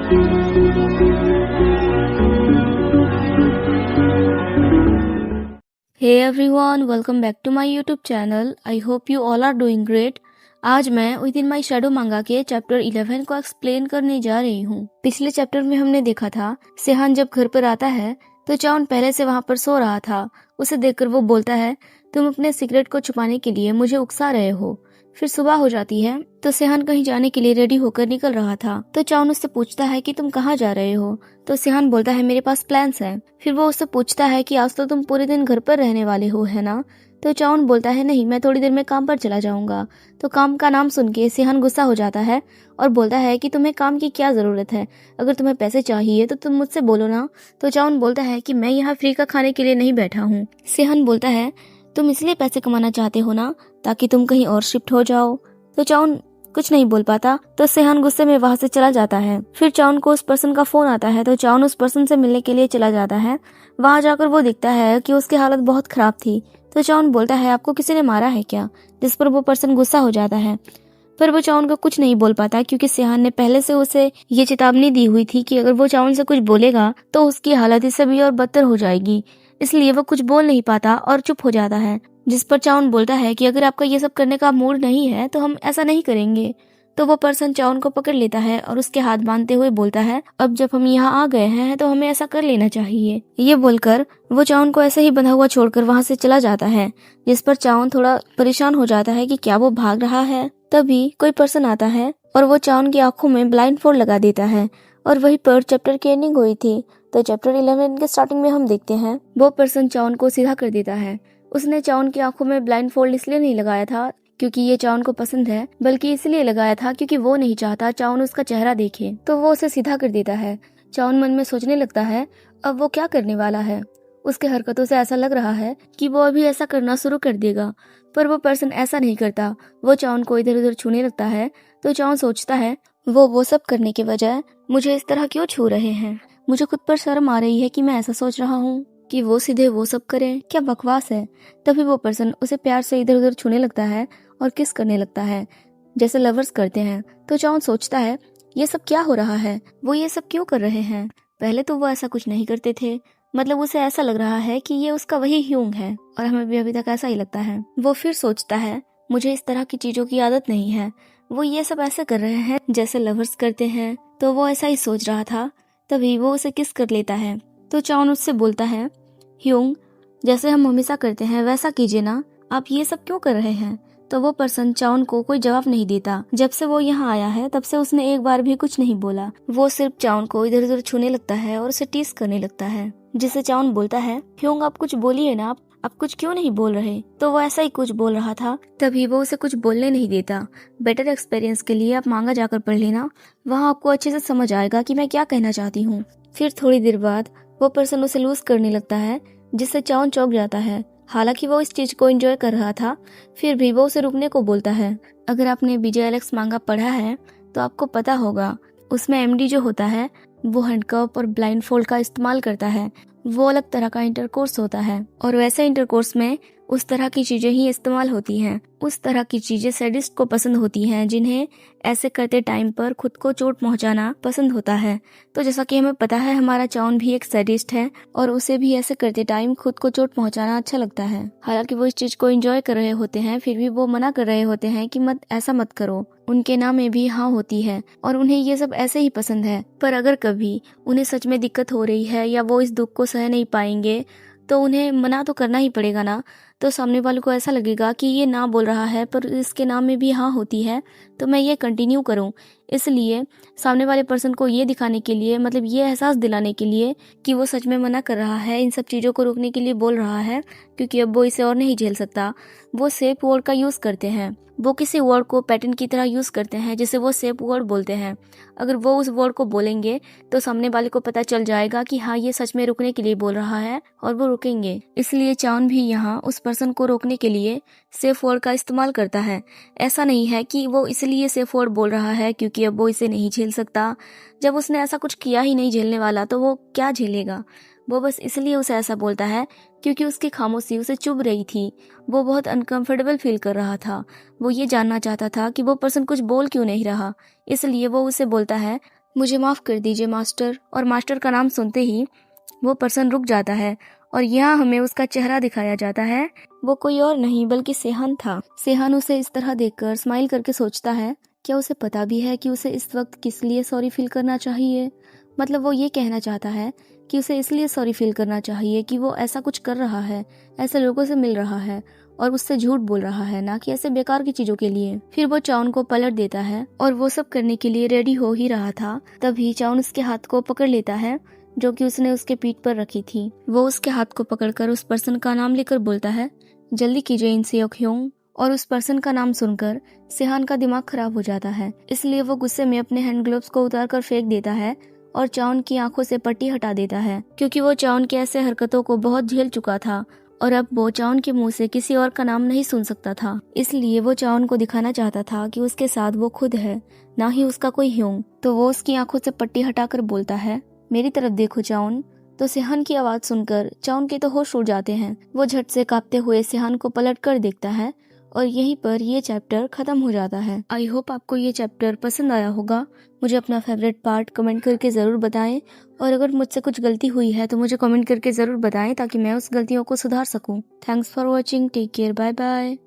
Hey everyone, welcome back to my YouTube channel. I hope you all are doing great. आज मैं within माई shadow मांगा के chapter 11 को explain करने जा रही हूँ। पिछले चैप्टर में हमने देखा था सेहान जब घर पर आता है तो चाउन पहले से वहाँ पर सो रहा था। उसे देखकर वो बोलता है, तुम अपने सिगरेट को छुपाने के लिए मुझे उकसा रहे हो। फिर सुबह हो जाती है तो सेहान कहीं जाने के लिए रेडी होकर निकल रहा था। तो चाउन उससे पूछता है कि तुम कहाँ जा रहे हो। तो सेहान बोलता है, मेरे पास प्लान्स हैं। फिर वो उससे पूछता है कि आज तो तुम पूरे दिन घर पर रहने वाले हो, है ना। तो चाउन बोलता है, नहीं, मैं थोड़ी देर में काम पर चला जाऊंगा। तो काम का नाम सुन के सेहान गुस्सा हो जाता है और बोलता है कि तुम्हें काम की क्या जरूरत है, अगर तुम्हें पैसे चाहिए तो तुम मुझसे बोलो ना। तो चाउन बोलता है कि मैं यहाँ फ्री का खाने के लिए नहीं बैठा हूँ। सेहान बोलता है, तुम इसलिए पैसे कमाना चाहते हो ना ताकि तुम कहीं और शिफ्ट हो जाओ। तो चाउन कुछ नहीं बोल पाता तो सेहान गुस्से में वहां से चला जाता है। फिर चाउन को उस पर्सन का फोन आता है तो चाउन उस पर्सन से मिलने के लिए चला जाता है। वहां जाकर वो दिखता है कि उसकी हालत बहुत खराब थी। तो चाउन बोलता है, आपको किसी ने मारा है क्या, जिस पर वो पर्सन गुस्सा हो जाता है। पर वो चाउन को कुछ नहीं बोल पाता क्योंकि सेहान ने पहले से उसे ये चेतावनी दी हुई थी कि अगर वो चाउन से कुछ बोलेगा तो उसकी हालत इससे भी और बदतर हो जाएगी। इसलिए वो कुछ बोल नहीं पाता और चुप हो जाता है। जिस पर चाउन बोलता है कि अगर आपका ये सब करने का मूड नहीं है तो हम ऐसा नहीं करेंगे। तो वो पर्सन चाउन को पकड़ लेता है और उसके हाथ बांधते हुए बोलता है, अब जब हम यहाँ आ गए हैं तो हमें ऐसा कर लेना चाहिए। ये बोलकर वो चाउन को ऐसे ही बंधा हुआ छोड़कर वहाँ से चला जाता है। जिस पर चाउन थोड़ा परेशान हो जाता है कि क्या वो भाग रहा है। तभी कोई पर्सन आता है और वो चाउन की आंखों में ब्लाइंड फोल्ड लगा देता है और वहीं पर चैप्टर की एंडिंग हुई थी। तो चैप्टर 11 के स्टार्टिंग में हम देखते हैं वो पर्सन चाउन को सीधा कर देता है। उसने चाउन की आंखों में ब्लाइंड फोल्ड इसलिए नहीं लगाया था क्योंकि ये चाउन को पसंद है, बल्कि इसलिए लगाया था क्योंकि वो नहीं चाहता चाउन उसका चेहरा देखे। तो वो उसे सीधा कर देता है। चाउन मन में सोचने लगता है अब वो क्या करने वाला है। उसके हरकतों से ऐसा लग रहा है कि वो अभी ऐसा करना शुरू कर देगा, पर वो पर्सन ऐसा नहीं करता। वो चाउन को इधर उधर छूने लगता है। तो चाउन सोचता है वो सब करने के बजाय मुझे इस तरह क्यों छू रहे हैं। मुझे खुद पर शर्म आ रही है कि मैं ऐसा सोच रहा हूँ कि वो सीधे वो सब करें, क्या बकवास है। तभी वो पर्सन उसे प्यार से इधर उधर छूने लगता है और किस करने लगता है जैसे लवर्स करते हैं। तो चाउन सोचता है ये सब क्या हो रहा है, वो ये सब क्यों कर रहे हैं। पहले तो वो ऐसा कुछ नहीं करते थे, मतलब उसे ऐसा लग रहा है कि ये उसका वही ह्यूंग है और हमें भी अभी तक ऐसा ही लगता है। वो फिर सोचता है मुझे इस तरह की चीजों की आदत नहीं है, वो ये सब ऐसे कर रहे हैं जैसे लवर्स करते हैं। तो वो ऐसा ही सोच रहा था। तभी वो उसे किस कर लेता है। तो चाउन उससे बोलता है, ह्यूंग, जैसे हम हमेशा करते हैं वैसा कीजिए ना, आप ये सब क्यों कर रहे हैं। तो वो पर्सन चाउन को कोई जवाब नहीं देता। जब से वो यहाँ आया है तब से उसने एक बार भी कुछ नहीं बोला। वो सिर्फ चाउन को इधर उधर छूने लगता है और उसे टीस करने लगता है, जिसे चाउन बोलता है, ह्यूंग आप कुछ बोलिए ना, आप कुछ क्यों नहीं बोल रहे। तो वो ऐसा ही कुछ बोल रहा था। तभी वो उसे कुछ बोलने नहीं देता। बेटर एक्सपीरियंस के लिए आप मांगा जाकर पढ़ लेना, वहाँ आपको अच्छे से समझ आएगा कि मैं क्या कहना चाहती हूँ। फिर थोड़ी देर बाद वो पर्सन उसे लूज करने लगता है, जिससे चाउन चौंक जाता है। हालांकि वो इस चीज को एंजॉय कर रहा था, फिर भी वो उसे रुकने को बोलता है। अगर आपने बीजे एलेक्स मांगा पढ़ा है तो आपको पता होगा, उसमें एमडी जो होता है वो हैंडकफ और ब्लाइंड फोल्ड का इस्तेमाल करता है। वो अलग तरह का इंटरकोर्स होता है और वैसे इंटरकोर्स में उस तरह की चीजें ही इस्तेमाल होती हैं। उस तरह की चीजें सैडिस्ट को पसंद होती हैं, जिन्हें ऐसे करते टाइम पर खुद को चोट पहुंचाना पसंद होता है। तो जैसा कि हमें पता है हमारा चाउन भी एक सैडिस्ट है और उसे भी ऐसे करते टाइम खुद को चोट पहुंचाना अच्छा लगता है। हालांकि वो इस चीज को एंजॉय कर रहे होते हैं, फिर भी वो मना कर रहे होते हैं कि मत ऐसा मत करो। उनके नाम में भी हाँ होती है और उन्हें ये सब ऐसे ही पसंद है। पर अगर कभी उन्हें सच में दिक्कत हो रही है या वो इस दुख को सह नहीं पाएंगे तो उन्हें मना तो करना ही पड़ेगा ना। तो सामने वाले को ऐसा लगेगा कि ये ना बोल रहा है पर इसके नाम में भी हाँ होती है, तो मैं ये कंटिन्यू करूं। इसलिए सामने वाले पर्सन को ये दिखाने के लिए, मतलब ये एहसास दिलाने के लिए कि वो सच में मना कर रहा है, इन सब चीज़ों को रोकने के लिए बोल रहा है, क्योंकि अब वो इसे और नहीं झेल सकता, वो सेफ वर्ड का यूज़ करते हैं। वो किसी वर्ड को पैटर्न की तरह यूज़ करते हैं जिसे वो सेफ वर्ड बोलते हैं। अगर वो उस वर्ड को बोलेंगे तो सामने वाले को पता चल जाएगा कि हाँ ये सच में रुकने के लिए बोल रहा है और वो रुकेंगे। इसलिए चाउन भी यहाँ उस पर्सन को रोकने के लिए सेफ वर्ड का इस्तेमाल करता है। ऐसा नहीं है कि वो इसलिए सेफ वर्ड बोल रहा है क्योंकि अब वो इसे नहीं झेल सकता। जब उसने ऐसा कुछ किया ही नहीं झेलने वाला तो वो क्या झेलेगा। वो बस इसलिए उसे ऐसा बोलता है क्योंकि उसकी खामोशी उसे चुभ रही थी। वो बहुत अनकंफर्टेबल फील कर रहा था। वो ये जानना चाहता था कि वो पर्सन कुछ बोल क्यों नहीं रहा। इसलिए वो उसे बोलता है, मुझे माफ़ कर दीजिए मास्टर। और मास्टर का नाम सुनते ही वो पर्सन रुक जाता है और यहाँ हमें उसका चेहरा दिखाया जाता है। वो कोई और नहीं बल्कि सेहान था। सेहान उसे इस तरह देखकर स्माइल करके सोचता है, क्या उसे पता भी है कि उसे इस वक्त किस लिए सॉरी फील करना चाहिए? मतलब वो ये कहना चाहता है कि उसे इसलिए सॉरी फील करना चाहिए कि वो ऐसा कुछ कर रहा है, ऐसे लोगों से मिल रहा है और उससे झूठ बोल रहा है, ना कि ऐसे बेकार की चीजों के लिए। फिर वो चाउन को पलट देता है और वो सब करने के लिए रेडी हो ही रहा था, तभी चाउन उसके हाथ को पकड़ लेता है जो कि उसने उसके पीठ पर रखी थी। वो उसके हाथ को पकड़कर उस पर्सन का नाम लेकर बोलता है, जल्दी कीजिए इन सेयोक्योंग। और उस पर्सन का नाम सुनकर सेहान का दिमाग खराब हो जाता है, इसलिए वो गुस्से में अपने हैंड ग्लोव्स को उतार कर फेंक देता है और चाउन की आंखों से पट्टी हटा देता है, क्योंकि वो चाउन की ऐसे हरकतों को बहुत झेल चुका था और अब वो चाउन के मुंह से किसी और का नाम नहीं सुन सकता था। इसलिए वो चाउन को दिखाना चाहता था कि उसके साथ वो खुद है, ना ही उसका कोई ह्योंग। तो वो उसकी आंखों से पट्टी हटाकर बोलता है, मेरी तरफ देखो चाउन। तो सेहान की आवाज सुनकर चाउन के तो होश उड़ जाते हैं। वो झट से कांपते हुए सेहान को पलट कर देखता है और यहीं पर ये चैप्टर खत्म हो जाता है। आई होप आपको ये चैप्टर पसंद आया होगा। मुझे अपना फेवरेट पार्ट कमेंट करके ज़रूर बताएं और अगर मुझसे कुछ गलती हुई है तो मुझे कमेंट करके ज़रूर बताएं ताकि मैं उस गलतियों को सुधार सकूं। Thanks for watching, take care, bye bye.